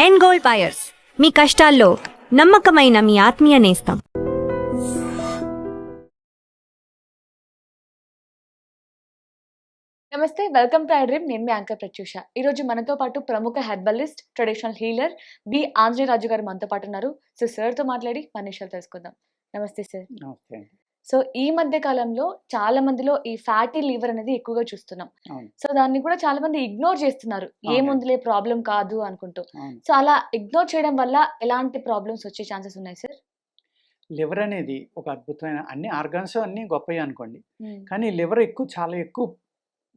End gold buyers, మీ కష్టాల్లో నమ్మకమైన మీ ఆత్మీయ నేస్తం. నమస్తే, వెల్కమ్ టు ఐ డ్రీమ్. నేను మీ యాంకర్ ప్రత్యూష. ఈరోజు మనతో పాటు ప్రముఖ herbalist, traditional healer B Anjaneyaraju గారు మనతో పాటు ఉన్నారు. సో సార్తో మాట్లాడి మన విషయాలు తెలుసుకుందాం. నమస్తే సార్. ఓకే. సో ఈ మధ్య కాలంలో చాలా మందిలో ఈ ఫ్యాటీ లివర్ అనేది ఎక్కువగా చూస్తున్నాం. అవును. సో దాన్ని కూడా చాలా మంది ఇగ్నోర్ చేస్తున్నారు, ఏముందిలే ప్రాబ్లం కాదు అనుకుంటూ. అవును. సో అలా ఇగ్నోర్ చేయడం వల్ల ఎలాంటి ప్రాబ్లమ్స్ వచ్చే ఛాన్సెస్ ఉన్నాయి సార్? లివర్ అనేది ఒక అద్భుతమైన, అన్ని ఆర్గాన్స్ అన్ని గొప్పవి అనుకోండి, ఉమ్, కానీ లివర్ చాలా ఎక్కువ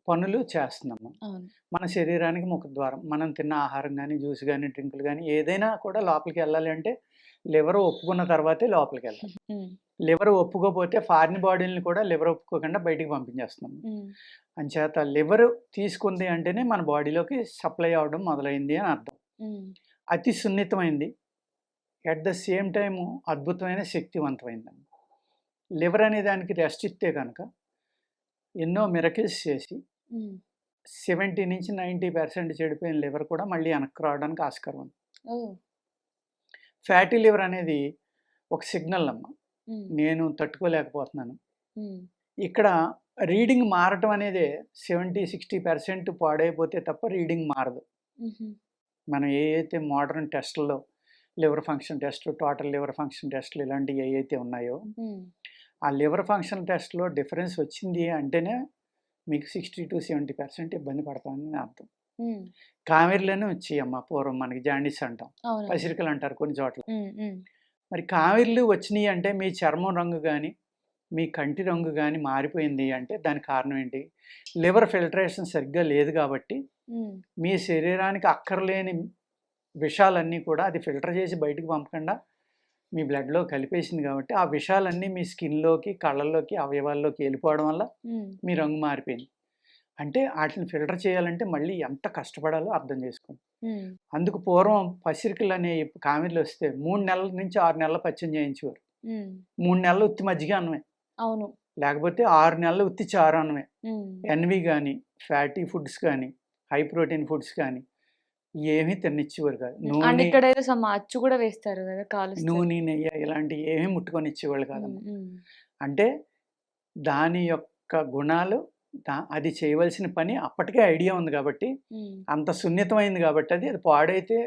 పనులు చేస్తున్నాము. అవును. మన శరీరానికి ముఖద్వారం. మనం తిన్న ఆహారం కానీ, జ్యూస్ కానీ, డ్రింకులు కానీ ఏదైనా కూడా లోపలికి వెళ్ళాలి అంటే లివర్ ఒప్పుకున్న తర్వాతే లోపలికి వెళ్ళాలి. ఉమ్, లివర్ ఒప్పుకోపోతే ఫారిన్ బాడీని కూడా లివర్ ఒప్పుకోకుండా బయటికి పంపించేస్తున్నాము. ఉమ్, అంచేత లివర్ తీసుకుంది అంటేనే మన బాడీలోకి సప్లై అవ్వడం మొదలైంది అని అర్థం. ఉమ్, అతి సున్నితమైంది, అట్ ద సేమ్ టైము అద్భుతమైన శక్తివంతమైందండి. లివర్ అనే దానికి రెస్ట్ ఇస్తే కనుక ఎన్నో మిరకిల్స్ చేసి ఉమ్. 70-90% చెడిపోయిన లివర్ కూడా మళ్ళీ వెనక్కి రావడానికి ఆస్కారం ఉంది. ఓ, ఫ్యాటీ లివర్ అనేది ఒక సిగ్నల్ అమ్మ, ఉమ్, నేను తట్టుకోలేకపోతున్నాను. ఉమ్, ఇక్కడ రీడింగ్ మారటం అనేది 70-60% పాడైపోతే తప్ప రీడింగ్ మారదు. ఉమ్, మనం ఏ అయితే మోడర్న్ టెస్టుల్లో liver function test, total liver function టెస్టులు ఇలాంటివి ఏ అయితే ఉన్నాయో, ఉమ్, ఆ లివర్ ఫంక్షన్ టెస్ట్లో డిఫరెన్స్ వచ్చింది అంటేనే మీకు 60-70% ఇబ్బంది పడతామని అర్థం. ఉమ్. కావేరిలోనే వచ్చాయమ్మ పూర్వం, మనకి జాండీస్ అంటాం, అవును. పసిరికలు అంటారు కొన్ని చోట్ల. ఉమ్, ఉమ్, మరి కావేరిలు వచ్చినాయి అంటే మీ చర్మం రంగు కానీ, మీ కంటి రంగు కానీ మారిపోయింది అంటే దానికి కారణం ఏంటి? లివర్ ఫిల్టరేషన్ సరిగ్గా లేదు కాబట్టి ఉమ్, మీ శరీరానికి అక్కర్లేని విషాలన్నీ కూడా అది ఫిల్టర్ చేసి బయటకు పంపకుండా మీ బ్లడ్లో కలిపేసింది కాబట్టి ఆ విషాలన్నీ మీ స్కిన్లోకి, కళ్ళల్లోకి, అవయవాల్లోకి వెళ్ళిపోవడం వల్ల ఉమ్, మీ రంగు మారిపోయింది. అంటే వాటిని ఫిల్టర్ చేయాలంటే మళ్ళీ ఎంత కష్టపడాలో అర్థం చేసుకోండి. ఉమ్, అందుకు పూర్వం పసిరికలు అనే కామెర్లు వస్తే 3 నెలల నుంచి 6 నెలల పచ్చం చేయించేవారు. ఉమ్. 3 నెలలు ఉత్తి మజ్జిగ అన్నమే, అవును. లేకపోతే 6 నెలలు ఉత్తి చారు అన్నమే. ఉమ్, ఎన్వి కానీ, ఫ్యాటీ ఫుడ్స్ కానీ, హై ప్రోటీన్ ఫుడ్స్ కానీ ఏమీ తినిచ్చేవారు కాదు. అండ్ నూనె, ఇక్కడ ఏదో సమ్ అచ్చు కూడా వేస్తారు కదా, కాలుస్తారు. నూనె, నెయ్యి ఇలాంటివి ఏమీ ముట్టుకొని ఇచ్చేవాళ్ళు ఉమ్, కాదమ్మా. ఉమ్, అంటే దాని యొక్క గుణాలు, అది చేయవలసిన పని అప్పటికే ఐడియా ఉంది కాబట్టి, ఉమ్, అంత సున్నితమైంది కాబట్టి అది పాడైతే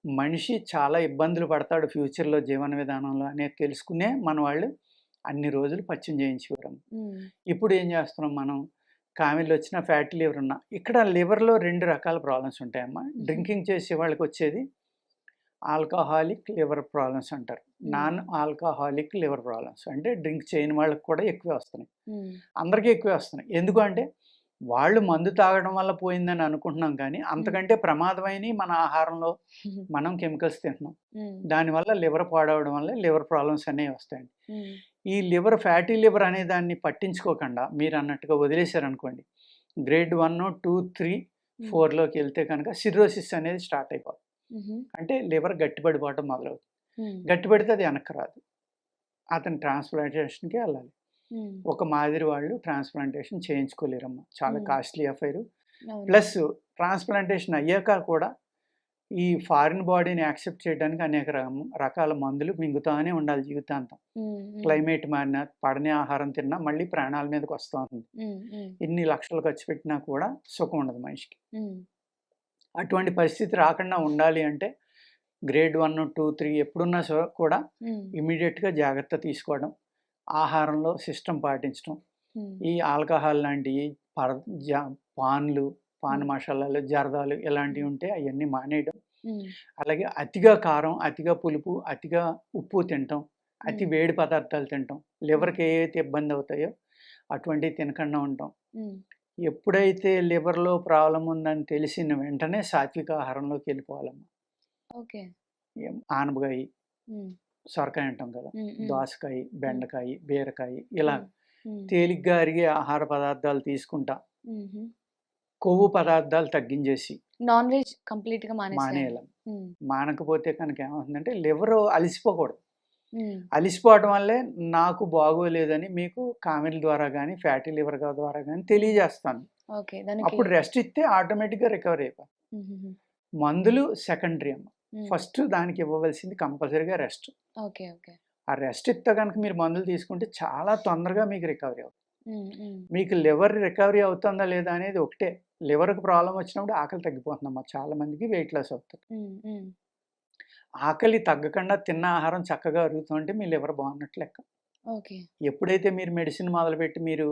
మనిషి చాలా ఇబ్బందులు పడతాడు ఫ్యూచర్లో జీవన విధానంలో అనేది తెలుసుకునే మన వాళ్ళు అన్ని రోజులు పచ్చం చేయించేవారు. ఉమ్, ఇప్పుడు ఏం చేస్తున్నాం మనం? కామెర్లు వచ్చిన, ఫ్యాటీ లివర్ ఉన్నా, ఇక్కడ లివర్లో 2 రకాల ప్రాబ్లమ్స్ ఉంటాయమ్మా. డ్రింకింగ్ చేసే వాళ్ళకి వచ్చేది ఆల్కహాలిక్ లివర్ ప్రాబ్లమ్స్ అంటారు. నాన్ ఆల్కహాలిక్ లివర్ ప్రాబ్లమ్స్ అంటే డ్రింక్ చేయని వాళ్ళకి కూడా ఎక్కువే వస్తున్నాయి. ఉమ్, అందరికీ ఎక్కువే వస్తున్నాయి. ఎందుకు అంటే వాళ్ళు మందు తాగడం వల్ల పోయిందని అనుకుంటున్నాం, కానీ అంతకంటే ప్రమాదమైనవి మన ఆహారంలో మనం కెమికల్స్ తింటున్నాం. ఉమ్, దానివల్ల లివర్ పాడవడం వల్ల లివర్ ప్రాబ్లమ్స్ అనేవి వస్తాయండి. ఉమ్, ఈ లివర్, ఫ్యాటీ లివర్ అనే దాన్ని పట్టించుకోకుండా మీరు అన్నట్టుగా వదిలేశారనుకోండి, గ్రేడ్ 1, 2, 3, 4లోకి వెళ్తే కనుక సిర్రోసిస్ అనేది స్టార్ట్ అయిపోతుంది. ఉమ్, అంటే లివర్ గట్టిపడిపోవటం మొదలవుతుంది. ఉమ్, గట్టిపడితే అది వెనక్కి రాదు, అతను ట్రాన్స్ప్లాంటేషన్కి వెళ్ళాలి. ఉమ్, ఒక మాదిరి వాళ్ళు ట్రాన్స్ప్లాంటేషన్ చేయించుకోలేరమ్మా, చాలా కాస్ట్లీ అఫైరు. అవును. ప్లస్ ట్రాన్స్ప్లాంటేషన్ అయ్యాక కూడా ఈ ఫారిన్ బాడీని యాక్సెప్ట్ చేయడానికి అనేక రకాల మందులు మింగుతానే ఉండాలి జీవితాంతం. ఉమ్, ఉమ్, క్లైమేట్ మారినా, పడని ఆహారం తిన్నా మళ్ళీ ప్రాణాల మీదకి వస్తూ ఉంటుంది. ఉమ్, ఉమ్, ఇన్ని లక్షలు ఖర్చు పెట్టినా కూడా సుఖం ఉండదు మనిషికి. ఉమ్, అటువంటి పరిస్థితి రాకుండా ఉండాలి అంటే గ్రేడ్ 1, 2, 3 ఎప్పుడున్నా కూడా ఉమ్, ఇమీడియట్గా జాగ్రత్త తీసుకోవడం, ఆహారంలో సిస్టమ్ పాటించడం, ఉమ్, ఈ ఆల్కహాల్ లాంటివి, పాన్లు, పాన్ మసాలాలు, జర్దాలు ఇలాంటివి ఉంటే అవన్నీ మానేయడం. ఉమ్, అలాగే అతిగా కారం, అతిగా పులుపు, అతిగా ఉప్పు తినటం, అతి వేడి పదార్థాలు తినటం, లివర్కి ఏవైతే ఇబ్బంది అవుతాయో అటువంటివి తినకుండా ఉండటం. ఉమ్, ఎప్పుడైతే లివర్లో ప్రాబ్లం ఉందని తెలిసిన వెంటనే సాత్విక ఆహారంలోకి వెళ్ళిపోవాలమ్మా. ఓకే. ఆనపకాయ, ఉమ్, సొరకాయ అంటాం కదా, ఉమ్, ఉమ్, దోసకాయ, బెండకాయ, బీరకాయ, ఇలా ఉమ్, తేలిగ్గా అరిగే ఆహార పదార్థాలు తీసుకుంటా ఉమ్, కొవ్వు పదార్థాలు తగ్గించేసి నాన్ వెజ్ కంప్లీట్ గా మానేసేయాలి. మానేయాలి. ఉమ్, మానకపోతే కనుక ఏమవుతుందంటే లివర్ అలసిపోకూడదు. ఉమ్, అలిసిపోవడం వల్లే నాకు బాగోలేదని మీకు కామెర్ల ద్వారా కానీ, ఫ్యాటీ లివర్ ద్వారా కానీ తెలియజేస్తాను. ఓకే. దానికి అప్పుడు రెస్ట్ ఇస్తే ఆటోమేటిక్గా రికవర్ అయిపోతుంది. ఉమ్, ఉమ్, మందులు సెకండరీ అమ్మ. ఫస్ట్ దానికి ఇవ్వవలసింది కంపల్సరీగా రెస్ట్. ఓకే. ఓకే. ఆ రెస్ట్ ఇస్తే కనుక మీరు మందులు తీసుకుంటే చాలా తొందరగా మీకు రికవరీ అవుతుంది. హ్మ్. హ్మ్. మీకు లివర్ రికవరీ అవుతుందా లేదా అనేది ఒకటే. లివర్‌కి ప్రాబ్లమ్ వచ్చినప్పుడు ఆకలి తగ్గిపోతుందమ్మా. చాలా మందికి వెయిట్ లాస్ అవుతారు. హ్మ్. హ్మ్. ఆకలి తగ్గకుండా తిన్న ఆహారం చక్కగా అరుగుతుంటే మీ లివర్ బాగున్నట్టు లెక్క. ఓకే. ఎప్పుడైతే మీరు మెడిసిన్ మొదలుపెట్టి మీరు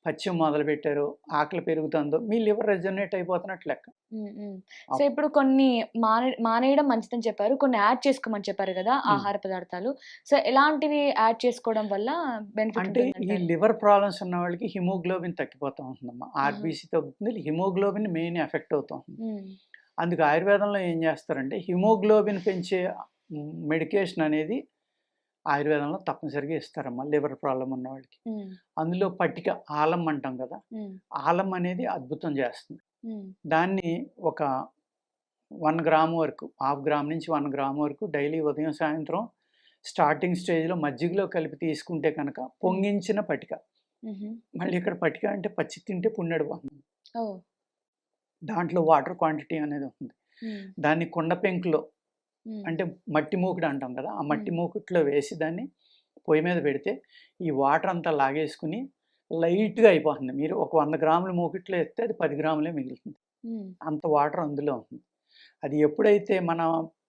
పథ్యం మొదలుపెట్టారో, ఆకలి పెరుగుతుందో మీ లివర్ రెజొనేట్ అయిపోతున్నట్టు లెక్క. హ్మ్. హ్మ్. సో, అప్ ఇప్పుడు కొన్ని మానేయడం మంచిదని చెప్పారు. కొన్ని యాడ్ చేసుకోమని చెప్పారు గదా! హ్మ్. ఆహార పదార్థాలు. సో, ఎలాంటివి యాడ్ చేసుకోవడం వల్ల బెనిఫిట్ అంటే ఈ ఉంటుందంటారు? లివర్ ప్రాబ్లమ్స్ ఉన్న వాళ్ళకి హిమోగ్లోబిన్ తగ్గిపోతా ఉంటుందమ్మా. ఆహా! ఆర్‌బీసీ తగ్గుతుంది. హిమోగ్లోబిన్ మెయిన్ ఎఫెక్ట్ అవుతా ఉంటుంది. హ్మ్. అందుకు ఆయుర్వేదంలో ఏం చేస్తారంటే హిమోగ్లోబిన్ పెంచే మెడికేషన్ అనేది ఆయుర్వేదంలో తప్పనిసరిగా ఇస్తారమ్మా లివర్ ప్రాబ్లమ్ ఉన్న వాళ్ళకి. హ్మ్. అందులో పట్టిక ఆలం అంటాం కదా! హ్మ్. ఆలం అనేది అద్భుతం చేస్తుంది. హ్మ్. దాన్ని ఒక 1 గ్రామ్ వరకు, హాఫ్ గ్రామ్ నుంచి 1 గ్రామ్ వరకు డైలీ ఉదయం, సాయంత్రం స్టార్టింగ్ స్టేజ్‌లో మజ్జిగలో కలిపి తీసుకుంటే కనుక పొంగించిన పటిక. హుహు. మళ్ళీ ఇక్కడ పటిక అంటే పచ్చి తింటే పుణ్యడిపోతుంది. ఓహ్! దాంట్లో వాటర్ క్వాంటిటీ అనేది ఉంటుంది. హ్మ్. దాన్ని కుండ పెంకులో హ్మ్. అంటే మట్టి మూకుడు అంటాం కదా! ఆ మట్టి హ్మ్. మూకుట్లో వేసి దాన్ని పొయ్యి మీద పెడితే ఈ వాటర్ అంతా లాగేసుకొని లైట్‌గా అయిపోతుంది. మీరు ఒక 100 గ్రాముల మూకుట్లో ఎత్తే అది 10 గ్రాములే మిగులుతుంది. హ్మ్. అంత వాటర్ అందులో ఉంటుంది. అది ఎప్పుడైతే మన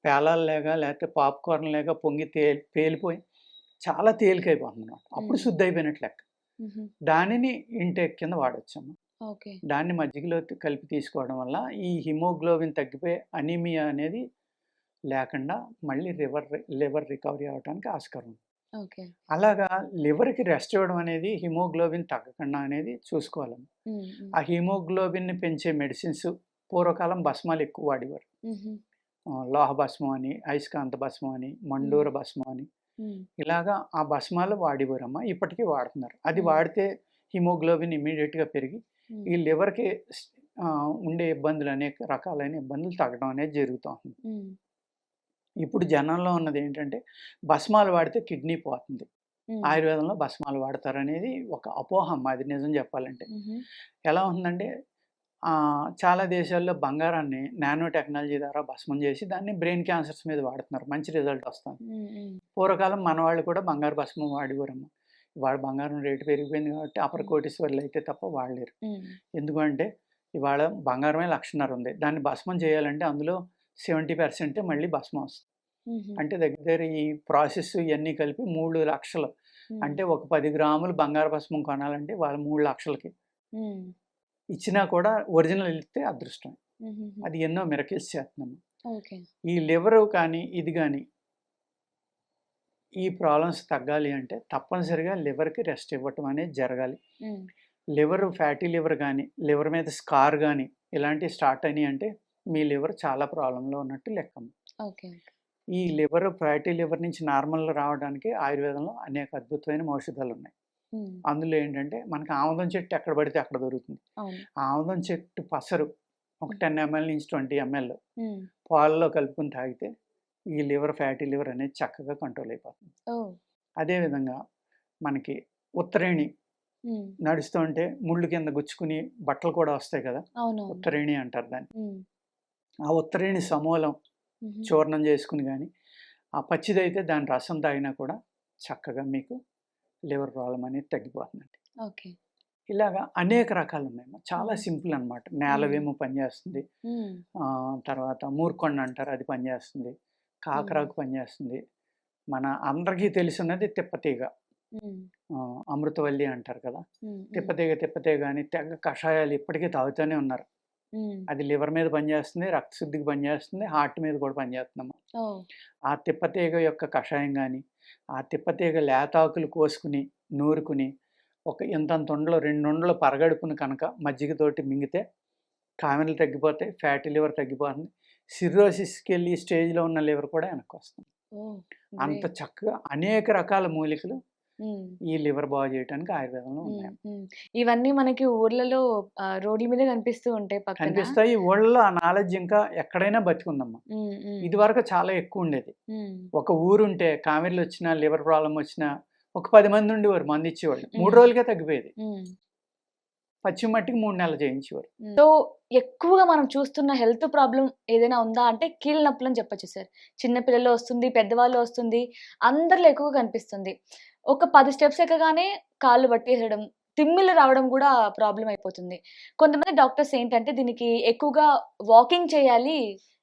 పేలాల్లాగా లేకపోతే పాప్‌కార్న్ లాగా పొంగి పేలిపోయి చాలా తేలికైపోతుందన్నమాట. అప్పుడు హ్మ్. శుద్ధయిపోయినట్టు లెక్క. హుహు. దానిని ఇంటేక్ కింద వాడొచ్చమ్మా. ఓకే. దాన్ని మజ్జిగలో కలిపి తీసుకోవడం వల్ల ఈ హిమోగ్లోబిన్ తగ్గిపోయి అనీమియా అనేది లేకుండా మళ్ళీ లివర్ రికవరీ అవ్వటానికి ఆస్కారం ఉంది. ఓకే. అలాగా లివర్‌కి రెస్ట్ ఇవ్వడం అనేది హిమోగ్లోబిన్ తగ్గకుండా అనేది చూసుకోవాలమ్మ. హ్మ్. హ్మ్. ఆ హిమోగ్లోబిన్‌ని పెంచే మెడిసిన్స్ పూర్వకాలం భస్మాలు ఎక్కువ వాడేవారు. హుహు. లోహ భస్మం అని, అయస్కాంత భస్మం అని, హ్మ్. మండూర భస్మం అని హ్మ్. ఇలాగా ఆ భస్మాలు వాడేవారమ్మ. ఇప్పటికీ వాడుతున్నారు. అది హ్మ్. వాడితే హిమోగ్లోబిన్ ఇమ్మీడియేట్‌గా పెరిగి హ్మ్. ఈ లివర్‌కి ఉండే ఇబ్బందులు అనేక రకాలైన ఇబ్బందులు తగ్గడం అనేది జరుగుతా ఉంది. హ్మ్. ఇప్పుడు జనంలో ఉన్నదేంటంటే భస్మాలు వాడితే కిడ్నీ పోతుంది. హ్మ్. ఆయుర్వేదంలో భస్మాలు వాడతారనేది ఒక అపోహ అమ్మ. అది నిజం చెప్పాలంటే. హుహు. ఎలా ఉందంటే చాలా దేశాల్లో బంగారాన్ని నానో టెక్నాలజీ ద్వారా భస్మం చేసి దాన్ని బ్రెయిన్ క్యాన్సర్స్ మీద వాడుతున్నారు. మంచి రిజల్ట్ వస్తుంది. హ్మ్. హ్మ్. పూర్వకాలం మనవాళ్ళు కూడా బంగారు భస్మం వాడేవారమ్మ. ఇవాళ బంగారం రేటు పెరిగిపోయింది కాబట్టి అపర హ్మ్. కోటీశ్వరులు అయితే తప్ప వాడలేరు. హ్మ్. ఎందుకంటే ఇవాళ బంగారమే 1,50,000 ఉంది. దాన్ని భస్మం చేయాలంటే అందులో 70% మళ్ళీ భస్మం వస్తుంది. హుహు. అంటే దగ్గర దగ్గర ఈ ప్రాసెస్ ఇయన్నీ కలిపి 3,00,000 హ్మ్. అంటే ఒక 10 గ్రాములు బంగారు భస్మం కొనాలంటే వాళ్ళు 3,00,000కి హ్మ్. ఇచ్చినా కూడా ఒరిజినల్ ఇస్తే అదృష్టం. హుహుహు. అది ఎన్నో మిరకిల్స్ చేస్తున్నాము. ఓకే. ఈ లివరు కానీ, ఇది గాని ఈ ప్రాబ్లమ్స్ తగ్గాలి అంటే తప్పనిసరిగా లివర్‌కి రెస్ట్ ఇవ్వటం అనేది జరగాలి. హ్మ్. లివర్ ఫ్యాటీ లివర్ గాని, లివర్ మీద స్కార్ గాని ఇలాంటివి స్టార్ట్ అయినాయంటే మీ లివర్ చాలా ప్రాబ్లమ్‌లో ఉన్నట్టు లెక్కమ్మ. ఓకే. ఓకే. ఈ లివర్ ఫ్యాటీ లివర్ నుంచి నార్మల్ రావడానికి ఆయుర్వేదంలో అనేక అద్భుతమైన ఔషధాలున్నాయి. హ్మ్. అందులో ఏంటంటే మనకు ఆముదం చెట్టు ఎక్కడ పడితే అక్కడ దొరుకుతుంది. అవును. ఆముదం చెట్టు పసరు ఒక హ్మ్. 10 ఎంఎల్ నుంచి 20 ఎంఎల్ హ్మ్. పాలలో కలుపుకొని తాగితే ఈ లివర్ ఫ్యాటీ లివర్ అనేది చక్కగా కంట్రోల్ అయిపోతుంది. ఓహ్! అదేవిధంగా మనకి ఉత్తరేణి హ్మ్. నడుస్తుంటే ముళ్ళు కింద గుచ్చుకుని బట్టలు కూడా వస్తాయి కదా! అవునవును. ఉత్తరేణి అంటారు దాన్ని. హ్మ్. ఆ ఉత్తరేణి సమూలం హుహు. చూర్ణం చేసుకొని గాని, ఆ పచ్చిదైతే దాని రసం తాగినా కూడా చక్కగా మీకు లివర్ ప్రాబ్లమ్ అనేది తగ్గిపోతుందండి. ఓకే. ఇలాగా అనేక రకాలున్నాయమ్మా. చాలా హ్మ్. సింపుల్ అనమాట. హ్మ్. నేలవేము పనిచేస్తుంది. హ్మ్. తర్వాత మూర్కొండ అంటారు అది పనిచేస్తుంది. హ్మ్. కాకరాకు పనిచేస్తుంది. మన అందరికీ తెలిసున్నది తిప్పతీగ. హ్మ్. అమృతవల్లి అంటారు కదా! హ్మ్. హ్మ్. తిప్పతీగ అని తెగ కషాయాలు ఇప్పటికీ తాగుతూనే ఉన్నారు. హ్మ్. అది లివర్ మీద పనిచేస్తుంది, రక్తశుద్ధికి పనిచేస్తుంది, హార్ట్ మీద కూడా పనిచేస్తుందమ్మా. ఓహ్! ఆ తిప్పతీగ యొక్క కషాయం గాని, ఆ తిప్పతీగ లేతాకులు కోసుకొని, నూరుకుని, ఒక ఇంతంత ఉండలు 2 ఉండలు పరగడుపున కనుక మజ్జిగతోటి మింగితే కామెర్లు తగ్గిపోతాయి, ఫ్యాటీ లివర్ తగ్గిపోతుంది. సిర్రోసిస్‌కెళ్ళి స్టేజ్‌లో ఉన్న లివర్ కూడా వెనక్కొస్తుంది. ఓహ్! అంత గ్రేట్. చక్కగా అనేక రకాల మూలికలు హ్మ్. ఈ లివర్ బాగు చేయటానికి ఆయుర్వేదంలో హ్మ్. ఉన్నాయి. హ్మ్. ఇవన్నీ మనకి ఊర్లలో రోడ్ల మీద కనిపిస్తూ ఉంటాయి పక్కన. కనిపిస్తాయి. ఊళ్ళలో ఆ నాలెడ్జ్ ఇంకా ఎక్కడైనా బతికుందమ్మా. హ్మ్. హ్మ్. ఇదివరకు చాలా ఎక్కువుండేది. హ్మ్. ఒక ఊరుంటే కామెర్లొచ్చినా, లివర్ ప్రాబ్లమ్ వచ్చినా ఒక 10 మంది ఉండేవారు మందిచ్చేవాళ్ళు. 3 హ్మ్. రోజులకే తగ్గిపోయేది. హ్మ్. పచ్చి మట్టికి 3 నెలలు చేయించేవారు. సో, ఎక్కువగా మనం చూస్తున్న హెల్త్ ప్రాబ్లమ్ ఏదైనా ఉందా అంటే కీళ్ళ నొప్పులని చెప్పొచ్చు సార్. చిన్న పిల్లల్లో వస్తుంది, పెద్దవాళ్ళలో వస్తుంది, అందరిలో ఎక్కువగా కనిపిస్తుంది. ఒక 10 స్టెప్స్ ఎక్కగానే కాళ్ళు పట్టేసడం, తిమ్మిర్లు రావడం గూడా ప్రాబ్లమ్ అయిపోతుంది. కొంతమంది డాక్టర్స్ ఏంటంటే దీనికి ఎక్కువగా వాకింగ్ చేయాలి,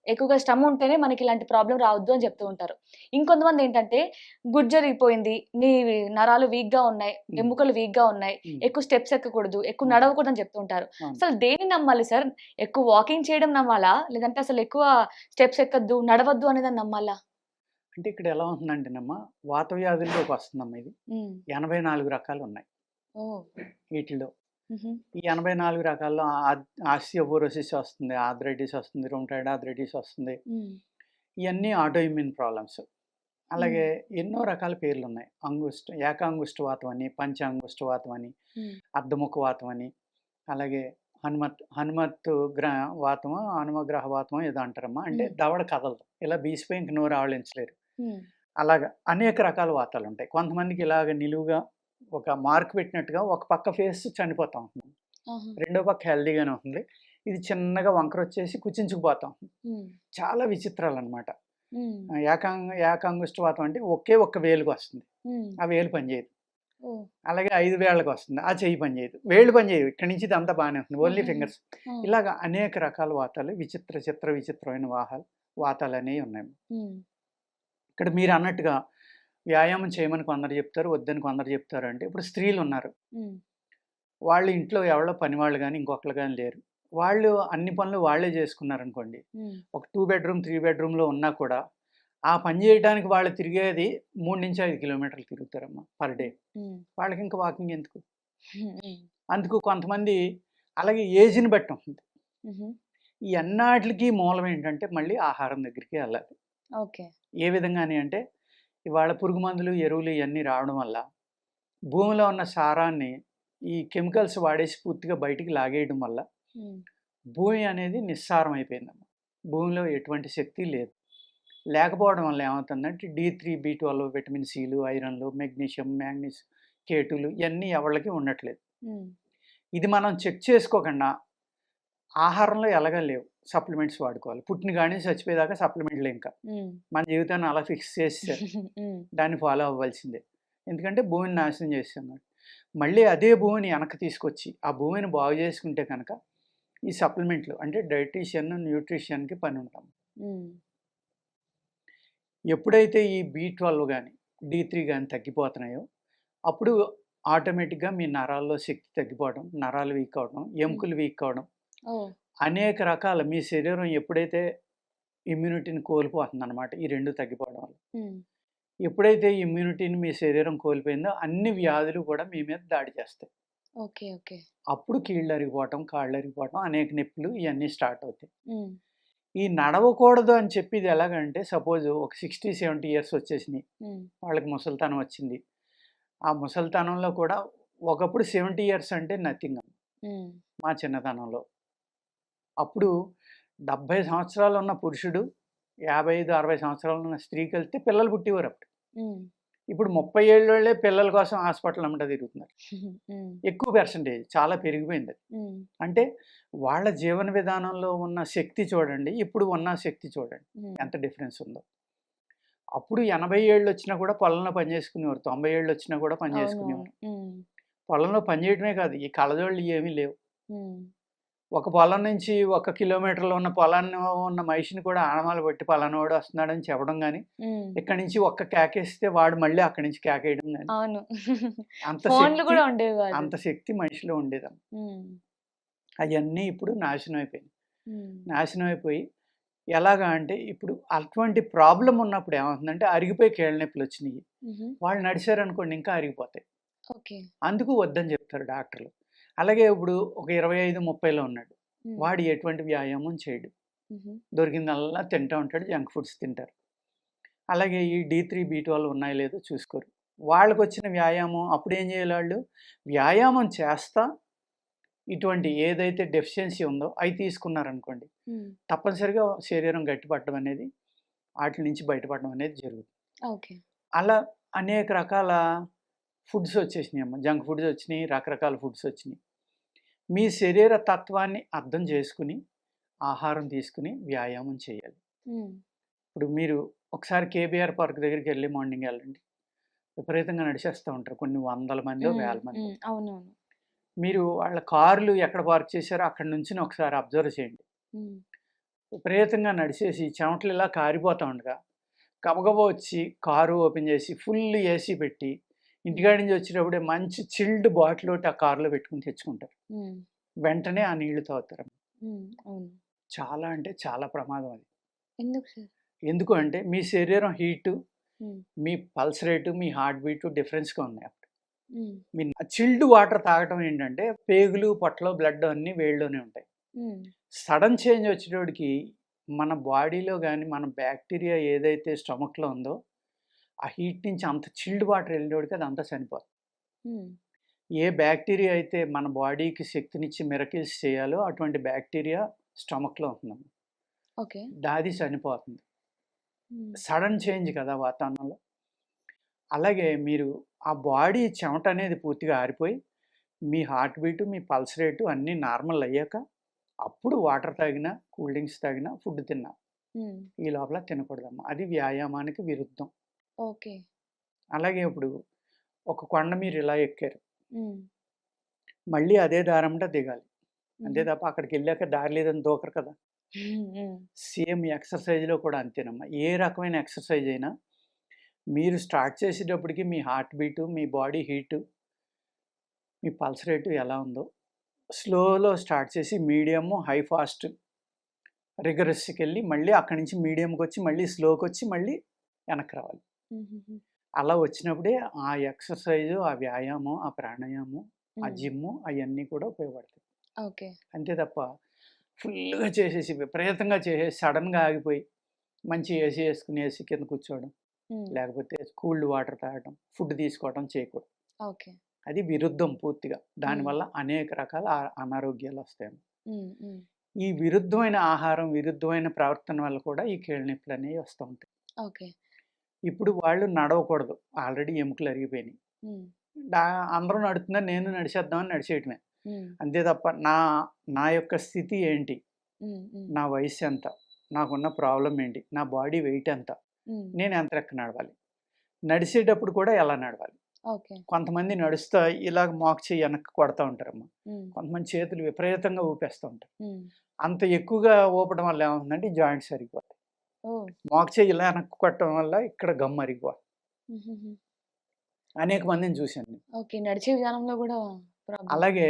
ఎక్కువగా శ్రమ ఉంటేనే మనకి ఇలాంటి ప్రాబ్లమ్ రావద్దు అని చెప్తూ ఉంటారు. ఇంకొంతమంది ఏంటంటే గుజ్జరిగిపోయింది, నీ నరాలు వీక్‌గా ఉన్నాయి, హ్మ్. ఎముకలు వీక్‌గా ఉన్నాయి, హ్మ్. ఎక్కువ స్టెప్స్ ఎక్కకూడదు, ఎక్కువ హ్మ్. నడవకూడదు అని చెప్తూ ఉంటారు. అవును. అసలు దేన్ని నమ్మాలి సార్? ఎక్కువ వాకింగ్ చేయడం నమ్మాలా? లేదంటే అసలు ఎక్కువ స్టెప్స్ ఎక్కద్దు, నడవద్దు అనేదాన్ని నమ్మాలా? అంటే ఇక్కడ ఎలా ఉంటుందంటేనమ్మా, వాత వ్యాధుల్లోకి వస్తుందమ్మా ఇది. హ్మ్. 84 రకాలున్నాయి ఓహ్! వీటిల్లో. హుహు. ఈ 84 రకాల్లో ఆస్టియోపోరోసిస్ వస్తుంది, ఆర్థరైటిస్ వస్తుంది, రొమటాయిడ్ ఆర్థరైటిస్ వస్తుంది. హ్మ్. ఇయన్నీ ఆటో ఇమ్యూన్ ప్రాబ్లమ్స్. అలాగే హ్మ్. ఎన్నో రకాల పేర్లున్నాయి. ఏకాంగుష్ఠవాతం అని, పంచాంగుష్ఠవాతం అని, హ్మ్. అర్ధముఖవాతం అని, అలాగే హనుమత్ వాతమో, హనుమగ్రహ వాతమో ఏదో అంటారమ్మా. అంటే హ్మ్. దవడ కదలదు. ఇలా బీసిపోయి ఇంక నోరు ఆవలించలేరు. హ్మ్. అలాగా అనేక రకాల వాతాలుంటాయి. కొంతమందికి ఇలాగ నిలువుగా ఒక మార్క్ పెట్టినట్టుగా ఒక పక్క ఫేస్ చనిపోతా ఉంటుంది. ఆహా! రెండో పక్క హెల్తీగానే ఉంటుంది. ఇది చిన్నగా వంకరొచ్చేసి కుచించుకుపోతా ఉంటుంది. హ్మ్. చాలా విచిత్రాలనమాట. హ్మ్. ఏకాంగుష్ఠవాతం అంటే ఒకే ఒక్క వేలుకొస్తుంది. హ్మ్. ఆ వేలు పనిచేయదు. ఓహ్! అలాగే 5 వేళ్ళకొస్తుంది. ఆ చెయ్యి పనిచేయదు. వేళ్ళు పనిచేయవు. ఇక్కడి నుంచి ఇదంతా బానే ఉంటుంది. ఓన్లీ ఆహాహా! ఫింగర్స్. ఆ! ఇలాగ అనేక రకాల వాతాలు విచిత్రమైన వాతాలనేవి ఉన్నాయి. హ్మ్. ఇక్కడ మీరన్నట్టుగా వ్యాయామం చేయమని కొందరు చెప్తారు. వద్దని కొందరు చెప్తారు అంటే ఇప్పుడు స్త్రీలున్నారు. హ్మ్. వాళ్ళ ఇంట్లో ఎవరో పనివాళ్ళు గాని, ఇంకొకళ్ళు గాని లేరు. వాళ్ళు అన్ని పనులు వాళ్ళే చేసుకున్నారనుకోండి. హ్మ్. ఒక 2 బెడ్‌రూమ్, 3 బెడ్‌రూమ్‌లో ఉన్నా కూడా ఆ పని చేయడానికి వాళ్ళు తిరిగేది 3-5 కిలోమీటర్లు తిరుగుతారమ్మా పర్ డే. హ్మ్. వాళ్ళకింక వాకింగ్ ఎందుకు? హ్మ్. అందుకు కొంతమంది అలాగే ఏజ్‌ని బట్టి ఉంటుంది. హుహు. ఈ అన్నాట్లికి మూలం ఏంటంటే మళ్ళీ ఆహారం దగ్గరికే ఎళ్ళాలి. ఓకే. ఏ విధంగా అని అంటే ఇవాళ పురుగు మందులు, ఎరువులు ఇయన్నీ రావడం వల్ల భూమిలో ఉన్న సారాన్ని ఈ కెమికల్స్ వాడేసి పూర్తిగా బయటికి లాగేయడం వల్ల హ్మ్. భూమి అనేది నిస్సారం అయిపోయిందమ్మా. భూమిలో ఎటువంటి శక్తి లేదు. లేకపోవడం వల్ల ఏమవుతుందంటే డి3, బి12, విటమిన్ సిలు, ఐరన్‌లు, మెగ్నీషియం, మ్యాంగనీస్, కేటులు ఇయన్నీ ఎవళ్ళకి ఉండట్లేదు. హ్మ్. ఇది మనం చెక్ చేసుకోకుండా ఆహారంలో ఎలాగా లేవు. సప్లిమెంట్స్ వాడుకోవాలి. పుట్టిన కాడి నుంచి చచ్చిపోయేదాకా సప్లిమెంట్‌లే ఇంకా. హ్మ్. మన జీవితాన్ని అలా ఫిక్స్ చేసేసారు. హ్మ్. దాన్ని ఫాలో అవ్వాల్సిందే. ఎందుకంటే భూమిని నాశనం చేసేసాం. మళ్ళీ అదే భూమిని వెనక్కి తీసుకొచ్చి, ఆ భూమిని బాగు చేసుకుంటే కనుక ఈ సప్లిమెంట్లు అంటే డైటీషియన్, న్యూట్రిషన్‌కి పనుంటాం. హ్మ్. ఎప్పుడైతే ఈ బి12 గాని, డి3 గాని తగ్గిపోతున్నాయో, అప్పుడు ఆటోమేటిక్‌గా మీ నరాల్లో శక్తి తగ్గిపోవడం, నరాలు వీక్ అవ్వడం, హ్మ్. ఎముకలు వీక్ అవ్వడం, ఓహ్! అనేక రకాల మీ శరీరం ఎప్పుడైతే ఇమ్యూనిటీని కోల్పోతుందనమాట. ఈ 2 తగ్గిపోవడం వల్ల. హ్మ్. ఎప్పుడైతే ఇమ్యూనిటీని మీ శరీరం కోల్పోయిందో అన్ని వ్యాధులు కూడా మీ మీద దాడి చేస్తాయి. ఓకే. ఓకే. అప్పుడు కీళ్ళు అరిగిపోవటం, కాళ్ళు అరిగిపోవటం, అనేక నొప్పులు ఇయన్నీ స్టార్ట్ అవుతాయి. హ్మ్. ఈ నడవకూడదు అని చెప్పి ఇది ఎలాగంటే సపోజ్ ఒక 60, 70 ఇయర్స్ వచ్చేసినాయి. హ్మ్. వాళ్ళకి ముసలితనం వచ్చింది. ఆ ముసలితనంలో కూడా ఒకప్పుడు 70 ఇయర్స్ అంటే నథింగ్ హ్మ్. మా చిన్నతనంలో. అప్పుడు 70 సంవత్సరాలు ఉన్న పురుషుడు 55, 60 సంవత్సరాలు ఉన్న స్త్రీ కలిస్తే పిల్లలు పుట్టేవారప్పుడు. హ్మ్. ఇప్పుడు 30 ఏళ్ళోళ్ళే పిల్లల కోసం హాస్పిటల్ ఎమ్మట తిరుగుతున్నారు. హ్మ్. ఎక్కువ పర్సెంటేజ్ చాలా పెరిగిపోయిందది. హ్మ్. అంటే వాళ్ళ జీవన విధానంలో ఉన్న శక్తి చూడండి, ఇప్పుడు ఉన్న శక్తి చూడండి. హ్మ్. ఎంత డిఫరెన్స్ ఉందో. అప్పుడు 80 ఏళ్ళొచ్చినా కూడా పొలంలో పని చేసుకునేవారు. 90 ఏళ్ళొచ్చినా కూడా పని అవునవును. చేసుకునేవారు. హ్మ్. పొలంలో పని చేయడమే కాదు, ఈ కళ్ళజోళ్ళు ఏమీ లేవు. హ్మ్. ఒక పొలం నుంచి 1 కిలోమీటర్‌లో ఉన్న పొలాన్ని ఉన్న మనిషిని కూడా ఆనమాలు పట్టి పలానోడు వస్తున్నాడని చెప్పడం గాని, హ్మ్. ఇక్కడి నుంచి ఒక్క కేకేస్తే వాడు మళ్ళీ అక్కడి నుంచి కేకేయడం గాని, అవును. అంత ఫోన్‌లు శక్తి గూడా ఉండేవి గాదు. అంత శక్తి మనిషిలో ఉండేదన్నమాట. హ్మ్. అయన్నీ ఇప్పుడు నాశనం అయిపోయినాయి. హ్మ్. నాశనం అయిపోయి ఎలాగా అంటే ఇప్పుడు అటువంటి ప్రాబ్లమ్ ఉన్నప్పుడు ఏమవుతుందంటే అరిగిపోయి కీళ్ళ నొప్పులొచ్చినియి. హుహు. వాళ్ళు నడిచారనుకోండి ఇంకా అరిగిపోతాయి. ఓకే. అందుకు వద్దని చెప్తారు డాక్టర్లు. అలాగే ఇప్పుడు ఒక 25, 30లో ఉన్నాడు. హ్మ్. వాడు ఎటువంటి వ్యాయామం చేయడు. హుహు. దొరికిందల్లా తింటా ఉంటాడు. జంక్ ఫుడ్స్ తింటారు. అలాగే ఈ డి3, బి12 ఉన్నాయో లేదో చూసుకోరు. వాళ్ళకొచ్చిన వ్యాయామం అప్పుడేం చేయాలి ఆళ్ళు? వ్యాయామం చేస్తా ఇటువంటి ఏదైతే డెఫిషియన్సీ ఉందో అయి తీసుకున్నారనుకోండి. హ్మ్. తప్పనిసరిగా శరీరం గట్టిపడడం అనేది ఆటిల నుంచి బయటపడడం అనేది జరుగుతుంది. ఓకే. అలా అనేక రకాల ఫుడ్స్ వచ్చేసినాయమ్మ. జంక్ ఫుడ్స్ వచ్చినియి, రకరకాల ఫుడ్స్ వచ్చినియి. మీ శరీర తత్వాన్ని అర్థం చేసుకుని ఆహారం తీసుకుని వ్యాయామం చేయాలి. హ్మ్. ఇప్పుడు మీరు ఒకసారి కేబీఆర్ పార్క్ దగ్గరికి వెళ్ళి మార్నింగ్ వెళ్ళండి. విపరీతంగా నడిచేస్తూ ఉంటారు. కొన్ని వందల మందో, హ్మ్. వేల మందో. హ్మ్. అవునవును. మీరు వాళ్ళ కార్లు ఎక్కడ పార్క్ చేశారో అక్కడి నుంచిని ఒకసారి అబ్జర్వ్ చేయండి. హ్మ్. విపరీతంగా నడిచేసి చెమటలు ఇలా కారిపోతా ఉండగా గబగబా వచ్చి కారు ఓపెన్ చేసి ఫుల్ ఏసీ పెట్టి ఇంటికాడి నుంచి వచ్చేటప్పుడే మంచి చిల్డ్ బాటిల్ ఒకటి ఆ కారులో పెట్టుకుని తెచ్చుకుంటారు. హ్మ్. వెంటనే ఆ నీళ్లు తాగుతారు. హ్మ్. అవును. చాలా అంటే చాలా ప్రమాదం అది. ఎందుకు సార్? ఎందుకు అంటే మీ శరీరం హీటు, హ్మ్. మీ పల్స్ రేటు, మీ హార్ట్ బీటు డిఫరెన్స్‌గా ఉన్నాయి అప్పుడు. హ్మ్. మీ చిల్డ్ వాటర్ తాగటం ఏంటంటే పేగులు, పొట్టలో బ్లడ్ అన్నీ వేడిలోనే ఉంటాయి. హ్మ్. సడన్ చేంజ్ వచ్చేటోడికి మన బాడీలో గాని, మన బ్యాక్టీరియా ఏదైతే స్టమక్‌లో ఉందో, ఆ హీట్ నుంచి అంత చిల్డ్ వాటర్ ఎళ్ళేటోడికి అదంతా చనిపోతుంది. హ్మ్. ఏ బ్యాక్టీరియా అయితే మన బాడీకి శక్తినిచ్చి మిరకిల్స్ చేయాలో అటువంటి బ్యాక్టీరియా స్టమక్‌లో ఉంటుందమ్మ. ఓకే. అది చనిపోతుంది. హ్మ్. సడన్ చేంజ్ కదా వాతావరణంలో. అలాగే మీరు ఆ బాడీ చెమట అనేది పూర్తిగా ఆరిపోయి, మీ హార్ట్ బీటు, మీ పల్స్ రేటు అన్నీ నార్మల్ అయ్యాక, అప్పుడు వాటర్ తాగినా, కూల్ డ్రింక్స్ తాగినా, ఫుడ్ తిన్నా. హ్మ్. ఈ లోపల తినకూడదమ్మా. అది వ్యాయామానికి విరుద్ధం. ఓకే. అలాగే ఇప్పుడు ఒక కొండ మీరు ఇలా ఎక్కారు. హ్మ్. మళ్ళీ అదే దారెంబట దిగాలి. అంతే హుహు. తప్ప అక్కడికెళ్ళాక దారి లేదని దూకరు కదా! హ్మ్. హ్మ్. సేమ్ ఎక్సర్‌సైజ్‌లో కూడా అంతేనమ్మా. ఏ రకమైన ఎక్సర్‌సైజ్ అయినా మీరు స్టార్ట్ చేసేటప్పటికి మీ హార్ట్ బీటు, మీ బాడీ హీటు, మీ పల్స్ రేటు ఎలా ఉందో, స్లోలో స్టార్ట్ చేసి మీడియము, హై ఫాస్ట్ రిగరస్‌కెళ్ళి మళ్ళీ అక్కడి నుంచి మీడియంకొచ్చి, మళ్ళీ స్లోకొచ్చి, మళ్ళీ వెనక్కి రావాలి. హుహుహు. అలా వచ్చినప్పుడే ఆ ఎక్సర్‌సైజు, ఆ వ్యాయామం, ఆ ప్రాణాయామం, ఆ హ్మ్. జిమ్ము అయన్నీ కూడా ఉపయోగపడతాయి. ఓకే. అంతే తప్ప ఫుల్‌గా చేసేసి, విపరీతంగా చేసేసి సడెన్‌గా ఆగిపోయి, మంచి ఏసీ యేసుకొని ఏసీ కింద కూర్చోవడం, హ్మ్. లేకపోతే కూల్డ్ వాటర్ తాగడం, ఫుడ్ తీసుకోవడం చేయకూడదు. ఓకే. అది విరుద్ధం పూర్తిగా. హ్మ్. దానివల్ల అనేక రకాల అనారోగ్యాలొస్తాయమ్మ. హ్మ్. హ్మ్. ఈ విరుద్ధమైన ఆహారం, విరుద్ధమైన ప్రవర్తన వల్ల కూడా ఈ కీళ్ళ నొప్పులనేవి వస్తూ ఉంటాయి. ఓకే. ఇప్పుడు వాళ్ళు నడవకూడదు. ఆల్రెడీ ఎముకలు అరిగిపోయినాయి. హ్మ్. డా అందరూ నడుతున్నారు, నేను నడిచేద్దామని నడిచేయటమే. హ్మ్. అంతే తప్ప నా నా యొక్క స్థితి ఏంటి? హ్మ్. హ్మ్. నా వయస్సు ఎంత? నాకున్న ప్రాబ్లమ్ ఏంటి? నా బాడీ వెయిట్ ఎంత? హ్మ్. నేను ఎంత లెక్క నడవాలి? నడిచేటప్పుడు కూడా ఎలా నడవాలి? ఓకే. కొంతమంది నడుస్తా ఇలాగ మోక చెయ్యి వెనక్కి కొడతా ఉంటారమ్మ. హ్మ్. కొంతమంది చేతులు విపరీతంగా ఊపేస్తూ ఉంటారు. హ్మ్. అంత ఎక్కువగా ఊపడం వల్ల ఏమవుతుందంటే జాయింట్స్ అరిగిపోతాయి. ఓహ్! మోక చెయ్యి ఇలా వెనక్కి కొట్టడం వల్ల ఇక్కడ గమ్ అరిగిపోతుంది. హుహుహు. అనేక మందిని చూశాను నేను. ఓకే. నడిచే విధానంలో గూడా ప్రాబ్లమ్. అలాగే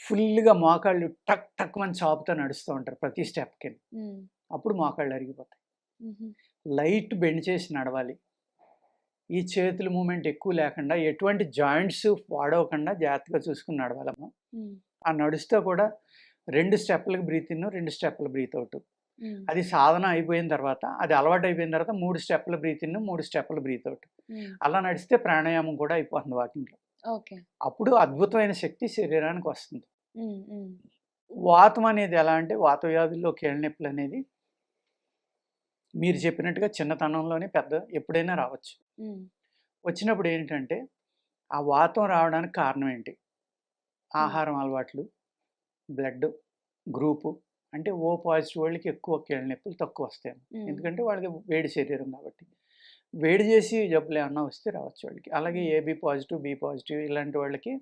ఫుల్‌గా మోకాళ్ళు టక్ టక్కుమని చాపుతా నడుస్తూ ఉంటారు ప్రతి స్టెప్‌కిని. హ్మ్. అప్పుడు మోకాళ్ళు అరిగిపోతాయి. హుహు. లైట్ బెండ్ చేసి నడవాలి. ఈ చేతుల మూవ్‌మెంట్ ఎక్కువ లేకుండా ఎటువంటి జాయింట్స్ వాడవకుండా జాగ్రత్తగా చూసుకొని నడవాలమ్మా. హ్మ్. ఆ నడుస్తా కూడా 2 స్టెప్పులకి బ్రీత్ ఇన్, 2 స్టెప్పుల బ్రీత్ ఔట్. హ్మ్. అది సాధన అయిపోయిన తర్వాత, అది అలవాటయిపోయిన తర్వాత 3 స్టెప్పుల బ్రీత్ ఇన్, 3 స్టెప్పుల బ్రీత్ ఔట్. హ్మ్. అలా నడిస్తే ప్రాణాయామం కూడా అయిపోతుంది వాకింగ్‌లో. ఓకే. అప్పుడు అద్భుతమైన శక్తి శరీరానికి వస్తుంది. హ్మ్. హ్మ్. వాతం అనేది ఎలా అంటే వాత వ్యాధుల్లో కీళ్ళ నొప్పులనేది మీరు చెప్పినట్టుగా చిన్నతనంలోనే ఎప్పుడైనా రావచ్చు. హ్మ్. వచ్చినప్పుడు ఏంటంటే, ఆ వాతం రావడానికి కారణం ఏంటి? హ్మ్. ఆహారం అలవాట్లు, బ్లడ్ గ్రూపు. అంటే ఓ పాజిటివ్ వాళ్ళకి ఎక్కువ కీళ్ళ నొప్పులు తక్కువొస్తాయి. హ్మ్. ఎందుకంటే వాళ్ళది వేడి శరీరం కాబట్టి. వేడి చేసి జబ్బులేమన్నా వస్తే రావచ్చు వాళ్ళకి. అలాగే హ్మ్. ఏబీ పాజిటివ్, బీ పాజిటివ్ ఇలాంటి వాళ్ళకి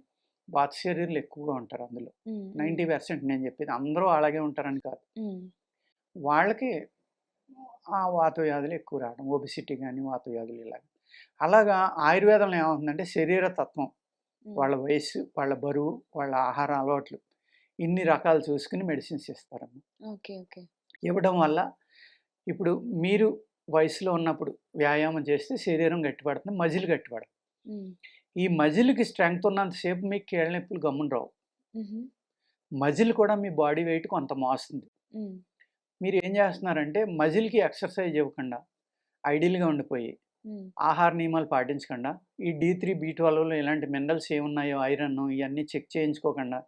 వాత శరీరులు ఎక్కువగా ఉంటారు అందులో. హ్మ్. హ్మ్. 90% నేను చెప్పేది. అందరూ అలాగే ఉంటారని కాదు. హ్మ్. వాళ్ళకి ఆ వాత వ్యాధులు ఎక్కువ రావడం. ఒబెసిటీ గాని, వాత వ్యాధులు ఇలాగ. అలాగా ఆయుర్వేదంలో ఏమవుతుందంటే శరీర తత్వం, హ్మ్. వాళ్ళ వయస్సు, వాళ్ళ బరువు, వాళ్ళ ఆహార అలవాట్లు ఇన్ని రకాలు చూసుకొని మెడిసిన్స్ ఇస్తారమ్మ. ఓకే. ఓకే. ఇవ్వడం వల్ల ఇప్పుడు మీరు వయసులో ఉన్నప్పుడు వ్యాయామం చేస్తే శరీరం గట్టిపడుతుంది. మజిల్ గట్టిపడుతుంది. హ్మ్. ఈ మజిల్‌కి స్ట్రెంగ్త్ ఉన్నంత సేపు మీకు కీళ్ళ నొప్పులు గమ్మున రావు. హుహు. మజిల్ కూడా మీ బాడీ వెయిట్ కొంత మోస్తుంది. హ్మ్. మీరేం చేస్తున్నారంటే మజిల్‌కి ఎక్సర్‌సైజ్ ఇవ్వకుండా ఐడిల్‌గా ఉండిపోయి, హ్మ్. ఆహార నియమాలు పాటించకుండా, ఈ డి3, బి12లో ఇలాంటి మినరల్స్ ఏమున్నాయో ఐరన్ ఇయన్నీ చెక్ చేయించుకోకుండా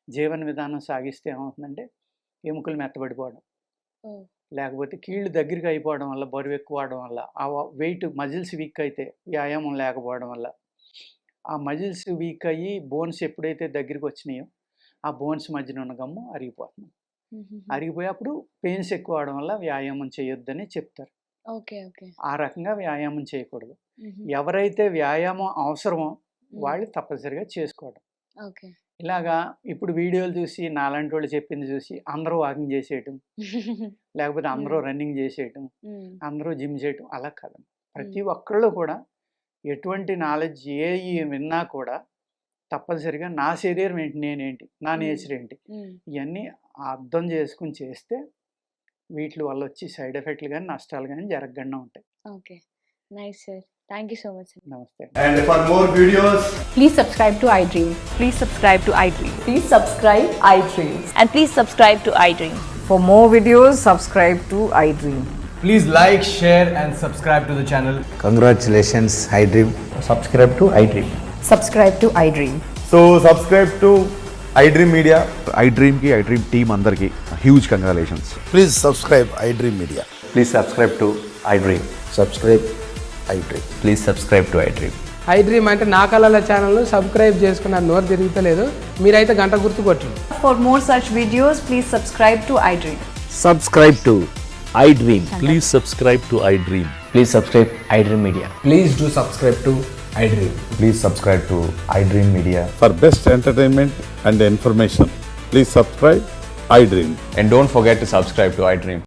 జీవన విధానం సాగిస్తే ఏమవుతుందంటే ఎముకలు మెత్తబడిపోవడం. ఓహ్! లేకపోతే కీళ్ళు దగ్గరికి అయిపోవడం వల్ల, బరువు ఎక్కువ వాడడం వల్ల, ఆ వెయిట్ మజిల్స్ వీక్ అయితే వ్యాయామం లేకపోవడం వల్ల, ఆ మజిల్స్ వీక్ అయ్యి బోన్స్ ఎప్పుడైతే దగ్గరికొచ్చినాయో, ఆ బోన్స్ మధ్యన ఉన్న గమ్ము అరిగిపోతుంది. అరిగిపోయి అప్పుడు పెయిన్స్ ఎక్కువ అవడం వల్ల వ్యాయామం చేయొద్దని చెప్తారు. ఓకే. ఓకే. ఆ రకంగా వ్యాయామం చేయకూడదు. ఎవరైతే వ్యాయామం అవసరమో వాళ్ళు తప్పనిసరిగా చేసుకోవడం. ఓకే. ఇలాగా ఇప్పుడు వీడియోలు చూసి నాలాంటి వాళ్ళు చెప్పింది చూసి అందరూ వాకింగ్ చేసేయటం, లేకపోతే అందరూ రన్నింగ్ చేసేయటం, అందరూ జిమ్ చేయటం అలా కాదండి. ప్రతి ఒక్కళ్ళు కూడా ఎటువంటి నాలెడ్జ్ విన్నా కూడా తప్పనిసరిగా నా శరీరం ఏంటి, నేనేంటి, నా నేచర్ ఏంటి, ఇవన్నీ అర్థం చేసుకుని చేస్తే వీటి వల్ల వచ్చి సైడ్ ఎఫెక్ట్లు కానీ నష్టాలు కానీ జరగకుండా ఉంటాయి. Okay. Nice sir. Thank you so much. నమస్తే. And for more videos, Please subscribe to iDream. Please subscribe to iDream. Please subscribe iDream. And please subscribe to iDream. For more videos, subscribe to iDream. please like, share and subscribe to the channel. Congratulations, iDream. Subscribe to iDream. Subscribe to iDream. So subscribe to iDream Media. iDream की iDream team अंदर की huge congratulations. Please subscribe iDream Media. Please subscribe to iDream. Subscribe iDream. Please subscribe to iDream. iDream అంటే నా కళల channel subscribe చేసుకున్న నోరు తిరుగుతలేదు, మీరైతే గంట గుర్తు కొట్టండి. For more such videos, please subscribe to iDream. Subscribe to iDream. Please subscribe to iDream. Please subscribe iDream Media. Please do subscribe to iDream. Please subscribe to iDream Media. For best entertainment and information, please subscribe iDream. And don't forget to subscribe to iDream.